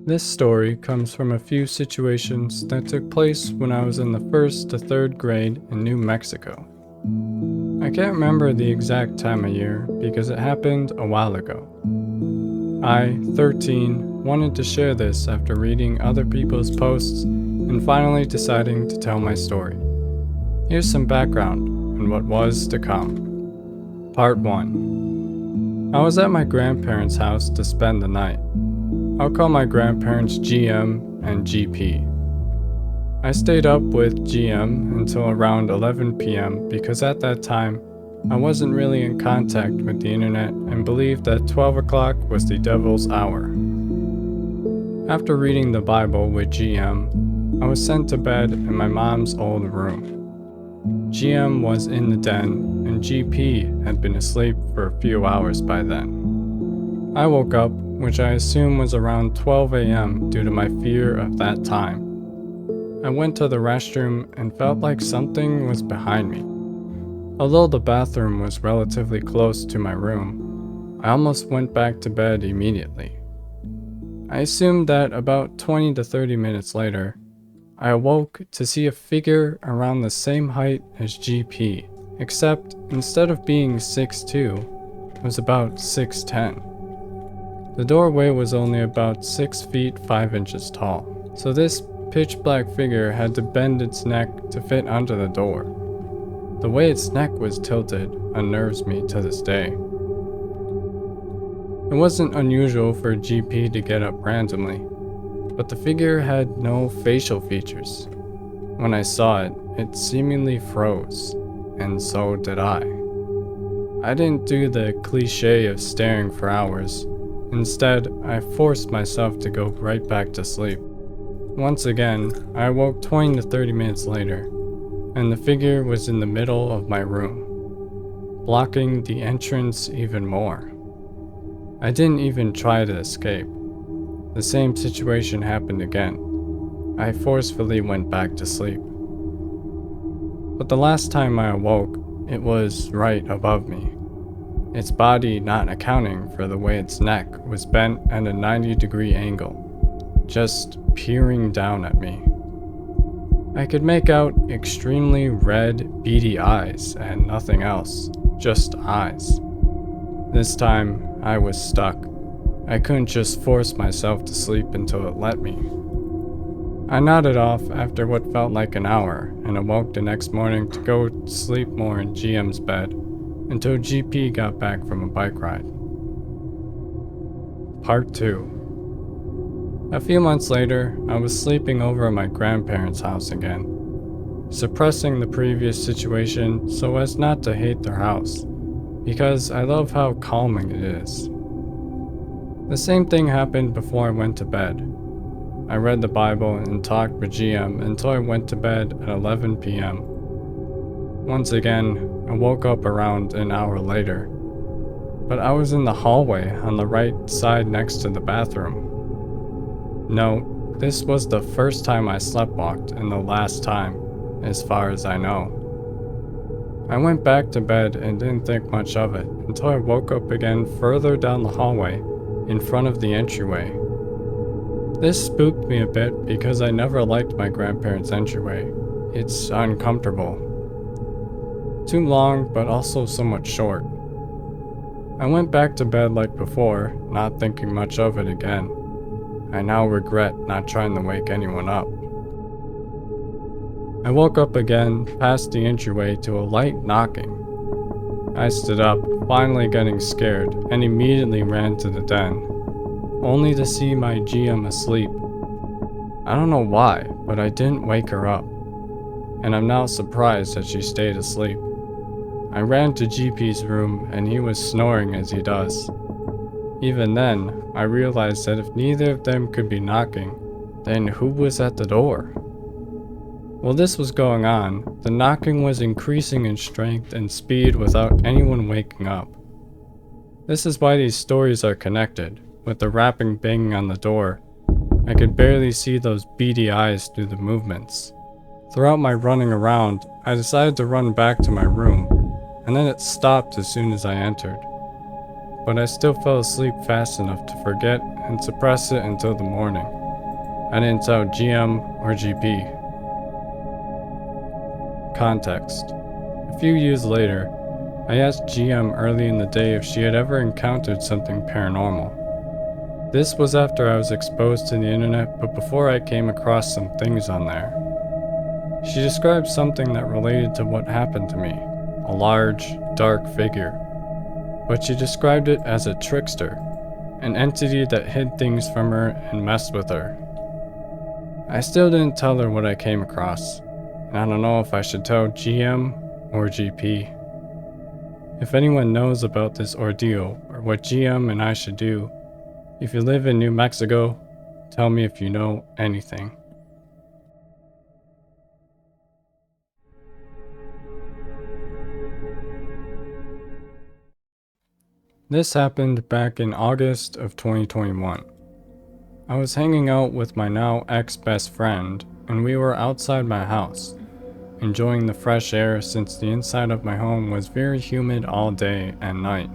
This story comes from a few situations that took place when I was in the 1st to 3rd grade in New Mexico. I can't remember the exact time of year because it happened a while ago. I, 13, wanted to share this after reading other people's posts and finally deciding to tell my story. Here's some background on what was to come. Part 1. I was at my grandparents' house to spend the night. I'll call my grandparents GM and GP. I stayed up with GM until around 11 p.m. because at that time, I wasn't really in contact with the internet and believed that 12 o'clock was the devil's hour. After reading the Bible with GM, I was sent to bed in my mom's old room. GM was in the den and GP had been asleep for a few hours by then. I woke up, which I assume was around 12 a.m. due to my fear of that time. I went to the restroom and felt like something was behind me. Although the bathroom was relatively close to my room, I almost went back to bed immediately. I assumed that about 20 to 30 minutes later, I awoke to see a figure around the same height as GP, except instead of being 6'2", it was about 6'10". The doorway was only about 6 feet 5 inches tall, so this pitch black figure had to bend its neck to fit under the door. The way its neck was tilted unnerves me to this day. It wasn't unusual for a GP to get up randomly, but the figure had no facial features. When I saw it, it seemingly froze, and so did I. I didn't do the cliche of staring for hours. Instead, I forced myself to go right back to sleep. Once again, I awoke 20 to 30 minutes later, and the figure was in the middle of my room, blocking the entrance even more. I didn't even try to escape. The same situation happened again. I forcefully went back to sleep. But the last time I awoke, it was right above me. Its body not accounting for the way its neck was bent at a 90-degree angle, just peering down at me. I could make out extremely red, beady eyes and nothing else, just eyes. This time, I was stuck. I couldn't just force myself to sleep until it let me. I nodded off after what felt like an hour and awoke the next morning to go sleep more in GM's bed until GP got back from a bike ride. Part 2. A few months later, I was sleeping over at my grandparents' house again, suppressing the previous situation so as not to hate their house, because I love how calming it is. The same thing happened before I went to bed. I read the Bible and talked with GM until I went to bed at 11 p.m. Once again, I woke up around an hour later, but I was in the hallway on the right side next to the bathroom. No, this was the first time I sleptwalked and the last time, as far as I know. I went back to bed and didn't think much of it until I woke up again further down the hallway in front of the entryway. This spooked me a bit because I never liked my grandparents' entryway. It's uncomfortable. Too long, but also somewhat short. I went back to bed like before, not thinking much of it again. I now regret not trying to wake anyone up. I woke up again past the entryway to a light knocking. I stood up, finally getting scared, and immediately ran to the den, only to see my GM asleep. I don't know why, but I didn't wake her up, and I'm now surprised that she stayed asleep. I ran to GP's room and he was snoring as he does. Even then, I realized that if neither of them could be knocking, then who was at the door? While this was going on, the knocking was increasing in strength and speed without anyone waking up. This is why these stories are connected. With the rapping banging on the door, I could barely see those beady eyes through the movements. Throughout my running around, I decided to run back to my room, and then it stopped as soon as I entered. but I still fell asleep fast enough to forget and suppress it until the morning. I didn't tell GM or GP. Context. A few years later, I asked GM early in the day if she had ever encountered something paranormal. This was after I was exposed to the internet, but before I came across some things on there. She described something that related to what happened to me, a large, dark figure. But she described it as a trickster, an entity that hid things from her and messed with her. I still didn't tell her what I came across, and I don't know if I should tell GM or GP. If anyone knows about this ordeal or what GM and I should do, if you live in New Mexico, tell me if you know anything. This happened back in August of 2021. I was hanging out with my now ex-best friend, and we were outside my house, enjoying the fresh air since the inside of my home was very humid all day and night.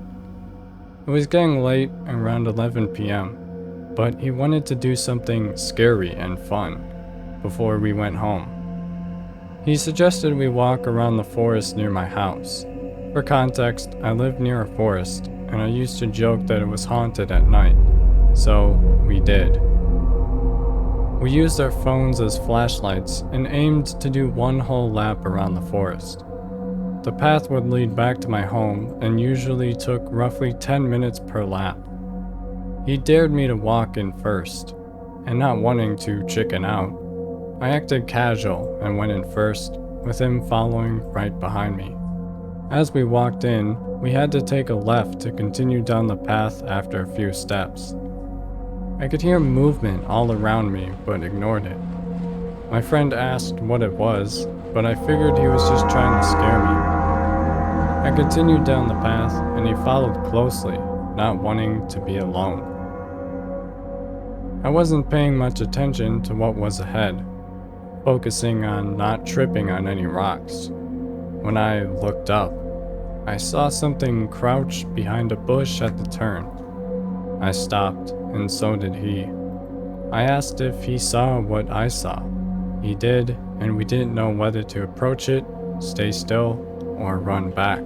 It was getting late, around 11 p.m., but he wanted to do something scary and fun before we went home. He suggested we walk around the forest near my house. For context, I lived near a forest, and I used to joke that it was haunted at night, so we did. We used our phones as flashlights and aimed to do one whole lap around the forest. The path would lead back to my home and usually took roughly 10 minutes per lap. He dared me to walk in first, and not wanting to chicken out, I acted casual and went in first, with him following right behind me. As we walked in, we had to take a left to continue down the path after a few steps. I could hear movement all around me, but ignored it. My friend asked what it was, but I figured he was just trying to scare me. I continued down the path, and he followed closely, not wanting to be alone. I wasn't paying much attention to what was ahead, focusing on not tripping on any rocks. When I looked up, I saw something crouched behind a bush at the turn. I stopped, and so did he. I asked if he saw what I saw. He did, and we didn't know whether to approach it, stay still, or run back.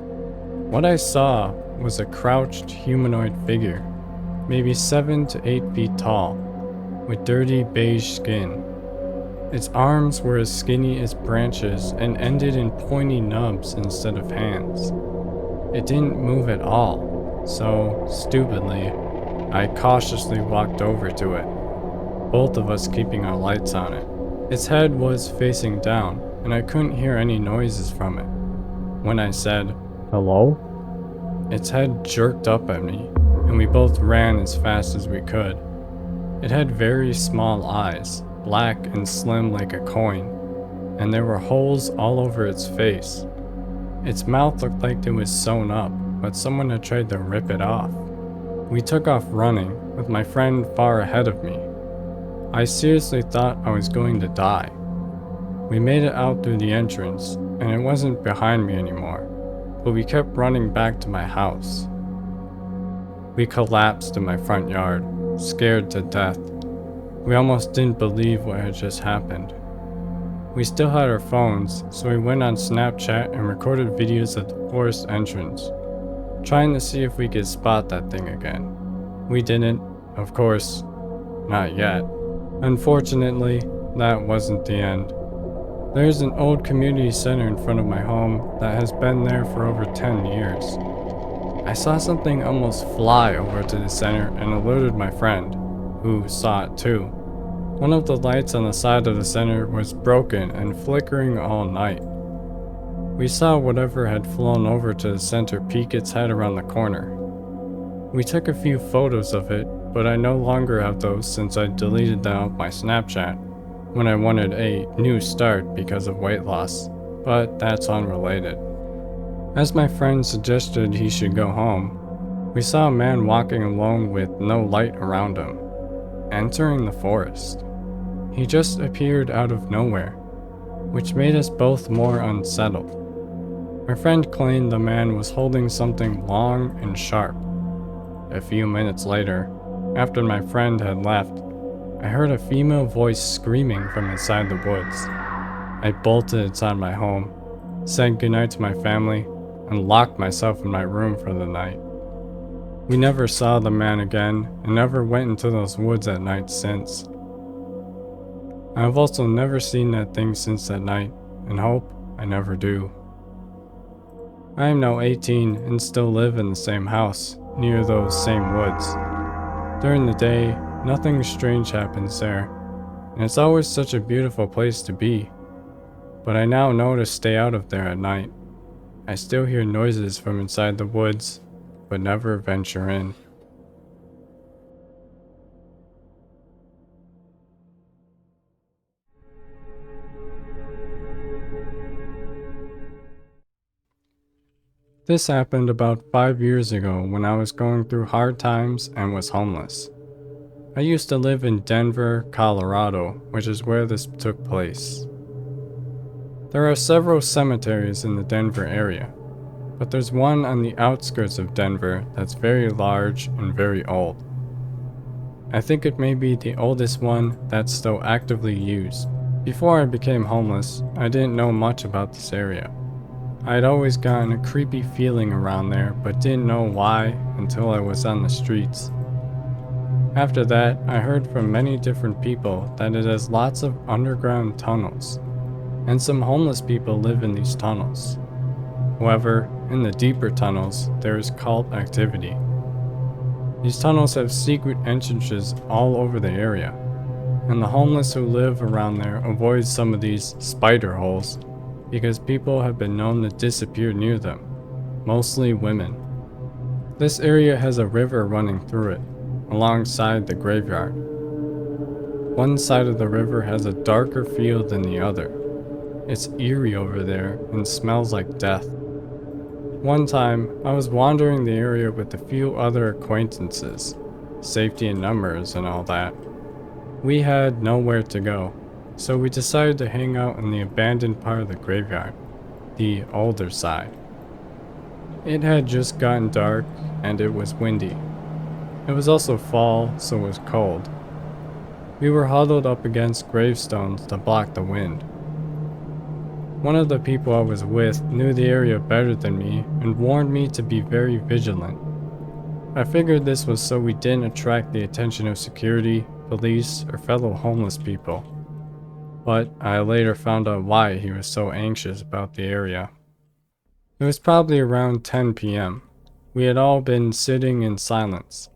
What I saw was a crouched humanoid figure, maybe 7 to 8 feet tall, with dirty beige skin. Its arms were as skinny as branches and ended in pointy nubs instead of hands. It didn't move at all, so, stupidly, I cautiously walked over to it, both of us keeping our lights on it. Its head was facing down, and I couldn't hear any noises from it. When I said, "Hello?" its head jerked up at me, and we both ran as fast as we could. It had very small eyes, black and slim like a coin, and there were holes all over its face. Its mouth looked like it was sewn up, but someone had tried to rip it off. We took off running, with my friend far ahead of me. I seriously thought I was going to die. We made it out through the entrance, and it wasn't behind me anymore, but we kept running back to my house. We collapsed in my front yard, scared to death. We almost didn't believe what had just happened. We still had our phones, so we went on Snapchat and recorded videos at the forest entrance, trying to see if we could spot that thing again. We didn't, of course, not yet. Unfortunately, that wasn't the end. There's an old community center in front of my home that has been there for over 10 years. I saw something almost fly over to the center and alerted my friend, who saw it too. One of the lights on the side of the center was broken and flickering all night. We saw whatever had flown over to the center peek its head around the corner. We took a few photos of it, but I no longer have those since I deleted them off my Snapchat when I wanted a new start because of weight loss, but that's unrelated. As my friend suggested he should go home, we saw a man walking alone with no light around him, entering the forest. He just appeared out of nowhere, which made us both more unsettled. My friend claimed the man was holding something long and sharp. A few minutes later, after my friend had left, I heard a female voice screaming from inside the woods. I bolted inside my home, said goodnight to my family, and locked myself in my room for the night. We never saw the man again and never went into those woods at night since. I have also never seen that thing since that night and hope I never do. I am now 18 and still live in the same house, near those same woods. During the day, nothing strange happens there, and it's always such a beautiful place to be. But I now know to stay out of there at night. I still hear noises from inside the woods, but never venture in. This happened about 5 years ago when I was going through hard times and was homeless. I used to live in Denver, Colorado, which is where this took place. There are several cemeteries in the Denver area, but there's one on the outskirts of Denver that's very large and very old. I think it may be the oldest one that's still actively used. Before I became homeless, I didn't know much about this area. I had always gotten a creepy feeling around there, but didn't know why until I was on the streets. After that, I heard from many different people that it has lots of underground tunnels, and some homeless people live in these tunnels. However, in the deeper tunnels, there is cult activity. These tunnels have secret entrances all over the area, and the homeless who live around there avoid some of these spider holes because people have been known to disappear near them, mostly women. This area has a river running through it, alongside the graveyard. One side of the river has a darker feel than the other. It's eerie over there and smells like death. One time, I was wandering the area with a few other acquaintances, safety in numbers and all that. We had nowhere to go, so we decided to hang out in the abandoned part of the graveyard, the older side. It had just gotten dark and it was windy. It was also fall, so it was cold. We were huddled up against gravestones to block the wind. One of the people I was with knew the area better than me and warned me to be very vigilant. I figured this was so we didn't attract the attention of security, police, or fellow homeless people. But I later found out why he was so anxious about the area. It was probably around 10 p.m. We had all been sitting in silence,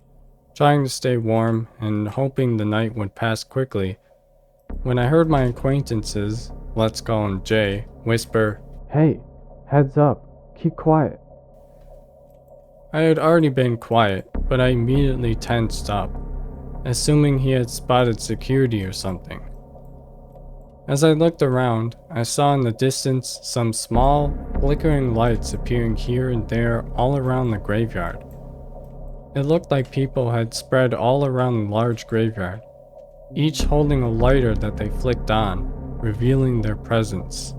trying to stay warm and hoping the night would pass quickly, when I heard my acquaintances, let's call him Jay, whisper, "Hey, heads up, keep quiet." I had already been quiet, but I immediately tensed up, assuming he had spotted security or something. As I looked around, I saw in the distance some small, flickering lights appearing here and there all around the graveyard. It looked like people had spread all around the large graveyard, each holding a lighter that they flicked on, revealing their presence.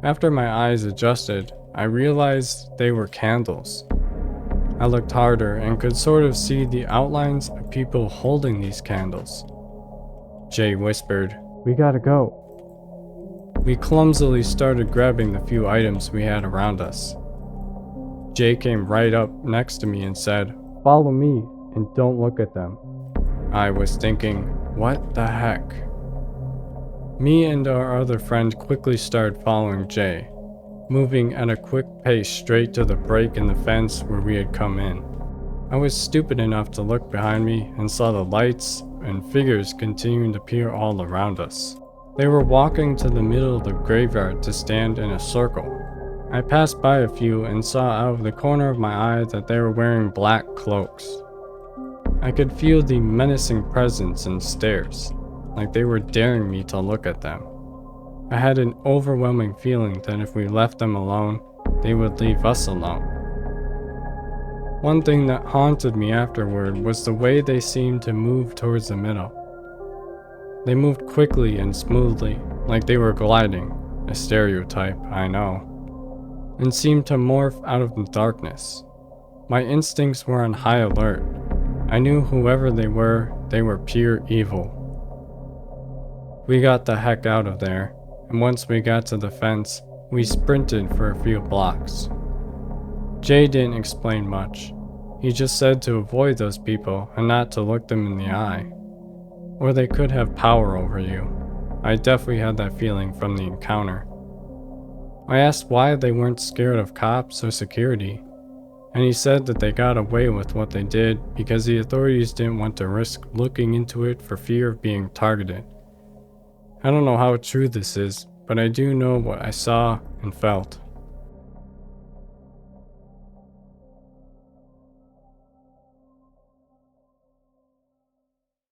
After my eyes adjusted, I realized they were candles. I looked harder and could sort of see the outlines of people holding these candles. Jay whispered, "We gotta go." We clumsily started grabbing the few items we had around us. Jay came right up next to me and said, "Follow me and don't look at them." I was thinking, what the heck? Me and our other friend quickly started following Jay, moving at a quick pace straight to the break in the fence where we had come in. I was stupid enough to look behind me and saw the lights and figures continuing to appear all around us. They were walking to the middle of the graveyard to stand in a circle. I passed by a few and saw out of the corner of my eye that they were wearing black cloaks. I could feel the menacing presence and stares, like they were daring me to look at them. I had an overwhelming feeling that if we left them alone, they would leave us alone. One thing that haunted me afterward was the way they seemed to move towards the middle. They moved quickly and smoothly, like they were gliding, a stereotype, I know, and seemed to morph out of the darkness. My instincts were on high alert. I knew whoever they were pure evil. We got the heck out of there, and once we got to the fence, we sprinted for a few blocks. Jay didn't explain much. He just said to avoid those people and not to look them in the eye. Or they could have power over you. I definitely had that feeling from the encounter. I asked why they weren't scared of cops or security, and he said that they got away with what they did because the authorities didn't want to risk looking into it for fear of being targeted. I don't know how true this is, but I do know what I saw and felt.